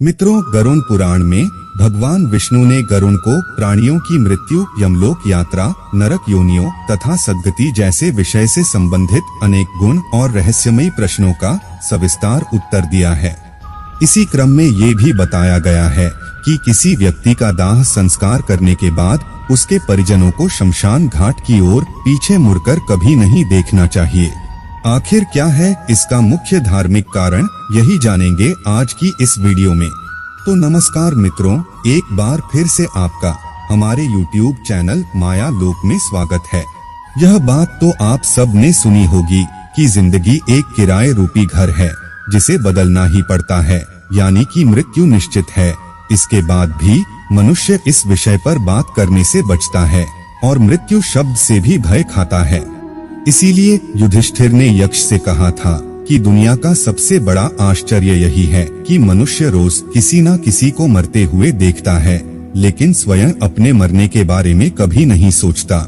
मित्रों, गरुड़ पुराण में भगवान विष्णु ने गरुड़ को प्राणियों की मृत्यु, यमलोक यात्रा, नरक योनियों तथा सद्गति जैसे विषय से संबंधित अनेक गुण और रहस्यमयी प्रश्नों का सविस्तार उत्तर दिया है। इसी क्रम में ये भी बताया गया है कि किसी व्यक्ति का दाह संस्कार करने के बाद उसके परिजनों को शमशान घाट की ओर पीछे मुड़कर कभी नहीं देखना चाहिए। आखिर क्या है इसका मुख्य धार्मिक कारण, यही जानेंगे आज की इस वीडियो में। तो नमस्कार मित्रों, एक बार फिर से आपका हमारे YouTube चैनल माया लोक में स्वागत है। यह बात तो आप सब ने सुनी होगी कि जिंदगी एक किराए रूपी घर है जिसे बदलना ही पड़ता है, यानी कि मृत्यु निश्चित है। इसके बाद भी मनुष्य इस विषय पर बात करने से बचता है और मृत्यु शब्द से भी भय खाता है। इसीलिए युधिष्ठिर ने यक्ष से कहा था कि दुनिया का सबसे बड़ा आश्चर्य यही है कि मनुष्य रोज किसी न किसी को मरते हुए देखता है, लेकिन स्वयं अपने मरने के बारे में कभी नहीं सोचता,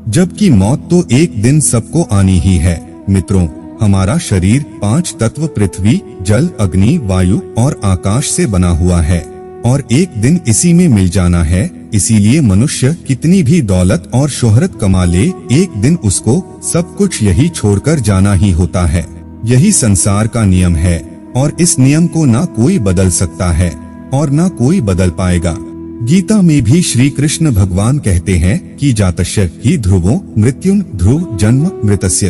जबकि मौत तो एक दिन सबको आनी ही है। मित्रों, हमारा शरीर 5 तत्व पृथ्वी, जल, अग्नि, वायु और आकाश से बना हुआ है और एक दिन इसी में मिल जाना है। इसीलिए मनुष्य कितनी भी दौलत और शोहरत कमा ले, एक दिन उसको सब कुछ यही छोड़कर जाना ही होता है। यही संसार का नियम है और इस नियम को ना कोई बदल सकता है और ना कोई बदल पाएगा। गीता में भी श्री कृष्ण भगवान कहते हैं कि जातस्य ही ध्रुवो मृत्युं ध्रुव जन्म मृतस्य,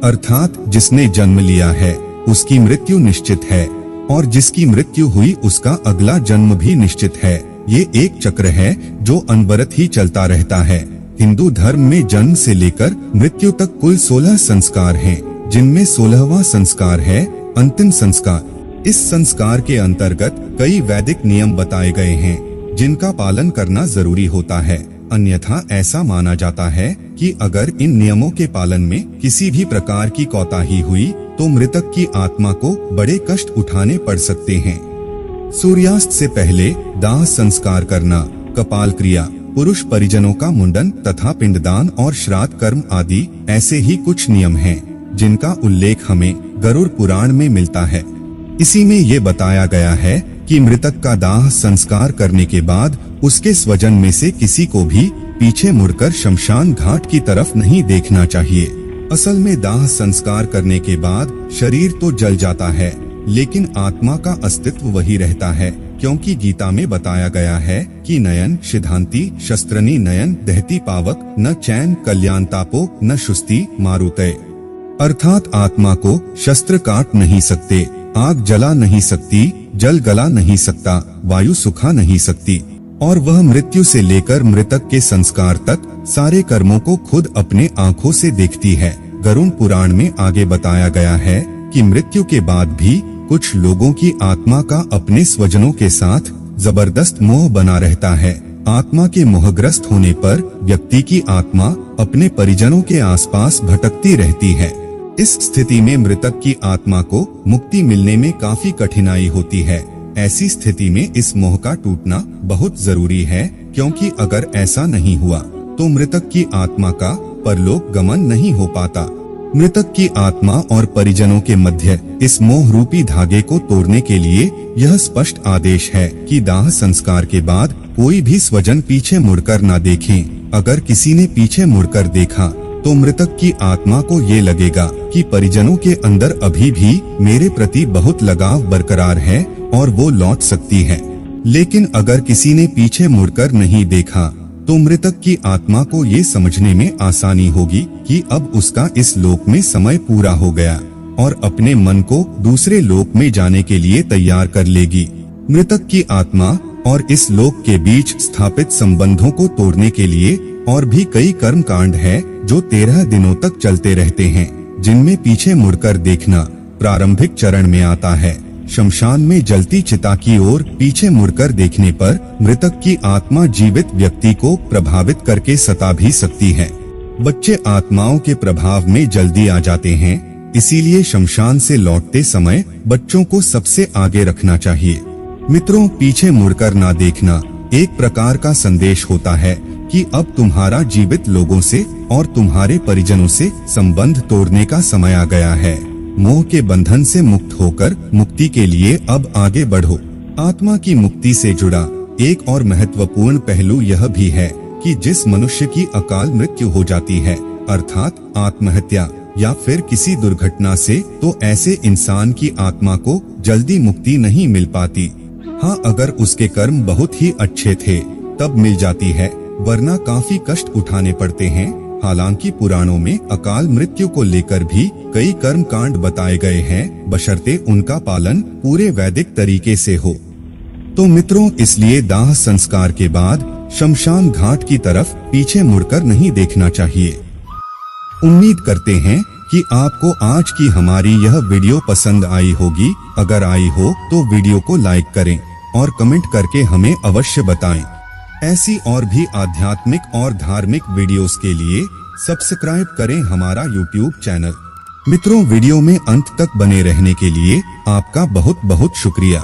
अर्थात जिसने जन्म लिया है उसकी मृत्यु निश्चित है और जिसकी मृत्यु हुई उसका अगला जन्म भी निश्चित है। ये एक चक्र है जो अनवरत ही चलता रहता है। हिंदू धर्म में जन्म से लेकर मृत्यु तक कुल 16 संस्कार हैं, जिनमें 16वां संस्कार है अंतिम संस्कार। इस संस्कार के अंतर्गत कई वैदिक नियम बताए गए हैं जिनका पालन करना जरूरी होता है, अन्यथा ऐसा माना जाता है कि अगर इन नियमों के पालन में किसी भी प्रकार की कोताही हुई तो मृतक की आत्मा को बड़े कष्ट उठाने पड़ सकते हैं। सूर्यास्त से पहले दाह संस्कार करना, कपाल क्रिया, पुरुष परिजनों का मुंडन तथा पिंडदान और श्राद्ध कर्म आदि ऐसे ही कुछ नियम हैं जिनका उल्लेख हमें गरुड़ पुराण में मिलता है। इसी में ये बताया गया है कि मृतक का दाह संस्कार करने के बाद उसके स्वजन में से किसी को भी पीछे मुड़कर शमशान घाट की तरफ नहीं देखना चाहिए। असल में दाह संस्कार करने के बाद शरीर तो जल जाता है, लेकिन आत्मा का अस्तित्व वही रहता है, क्योंकि गीता में बताया गया है कि नयन सिद्धांति शस्त्रनी नयन दहती पावक न चैन कल्याण तापो न शुस्ति मारुते, अर्थात आत्मा को शस्त्र काट नहीं सकते, आग जला नहीं सकती, जल गला नहीं सकता, वायु सुखा नहीं सकती और वह मृत्यु से लेकर मृतक के संस्कार तक सारे कर्मों को खुद अपने आँखों से देखती है। गरुड़ पुराण में आगे बताया गया है कि मृत्यु के बाद भी कुछ लोगों की आत्मा का अपने स्वजनों के साथ जबरदस्त मोह बना रहता है। आत्मा के मोहग्रस्त होने पर व्यक्ति की आत्मा अपने परिजनों के आसपास भटकती रहती है। इस स्थिति में मृतक की आत्मा को मुक्ति मिलने में काफी कठिनाई होती है। ऐसी स्थिति में इस मोह का टूटना बहुत जरूरी है, क्योंकि अगर ऐसा नहीं हुआ तो मृतक की आत्मा का परलोक गमन नहीं हो पाता। मृतक की आत्मा और परिजनों के मध्य इस मोह रूपी धागे को तोड़ने के लिए यह स्पष्ट आदेश है कि दाह संस्कार के बाद कोई भी स्वजन पीछे मुड़कर न देखें। अगर किसी ने पीछे मुड़कर देखा तो मृतक की आत्मा को ये लगेगा कि परिजनों के अंदर अभी भी मेरे प्रति बहुत लगाव बरकरार है और वो लौट सकती है। लेकिन अगर किसी ने पीछे मुड़कर नहीं देखा तो मृतक की आत्मा को ये समझने में आसानी होगी कि अब उसका इस लोक में समय पूरा हो गया और अपने मन को दूसरे लोक में जाने के लिए तैयार कर लेगी। मृतक की आत्मा और इस लोक के बीच स्थापित संबंधों को तोड़ने के लिए और भी कई कर्म कांड है जो 13 दिनों तक चलते रहते हैं, जिनमें पीछे मुड़कर देखना प्रारंभिक चरण में आता है। शमशान में जलती चिता की ओर पीछे मुड़कर देखने पर मृतक की आत्मा जीवित व्यक्ति को प्रभावित करके सता भी सकती है। बच्चे आत्माओं के प्रभाव में जल्दी आ जाते हैं, इसीलिए शमशान से लौटते समय बच्चों को सबसे आगे रखना चाहिए। मित्रों, पीछे मुड़कर ना देखना एक प्रकार का संदेश होता है कि अब तुम्हारा जीवित लोगों से और तुम्हारे परिजनों से संबंध तोड़ने का समय आ गया है। मोह के बंधन से मुक्त होकर मुक्ति के लिए अब आगे बढ़ो। आत्मा की मुक्ति से जुड़ा एक और महत्वपूर्ण पहलू यह भी है कि जिस मनुष्य की अकाल मृत्यु हो जाती है, अर्थात आत्महत्या या फिर किसी दुर्घटना से, तो ऐसे इंसान की आत्मा को जल्दी मुक्ति नहीं मिल पाती। हाँ, अगर उसके कर्म बहुत ही अच्छे थे तब मिल जाती है, वरना काफी कष्ट उठाने पड़ते हैं। हालांकि पुराणों में अकाल मृत्यु को लेकर भी कई कर्म कांड बताए गए हैं, बशर्ते उनका पालन पूरे वैदिक तरीके से हो। तो मित्रों, इसलिए दाह संस्कार के बाद शमशान घाट की तरफ पीछे मुड़कर नहीं देखना चाहिए। उम्मीद करते हैं कि आपको आज की हमारी यह वीडियो पसंद आई होगी। अगर आई हो तो वीडियो को लाइक करें और कमेंट करके हमें अवश्य बताएं। ऐसी और भी आध्यात्मिक और धार्मिक वीडियोस के लिए सब्सक्राइब करें हमारा YouTube चैनल। मित्रों, वीडियो में अंत तक बने रहने के लिए आपका बहुत बहुत शुक्रिया।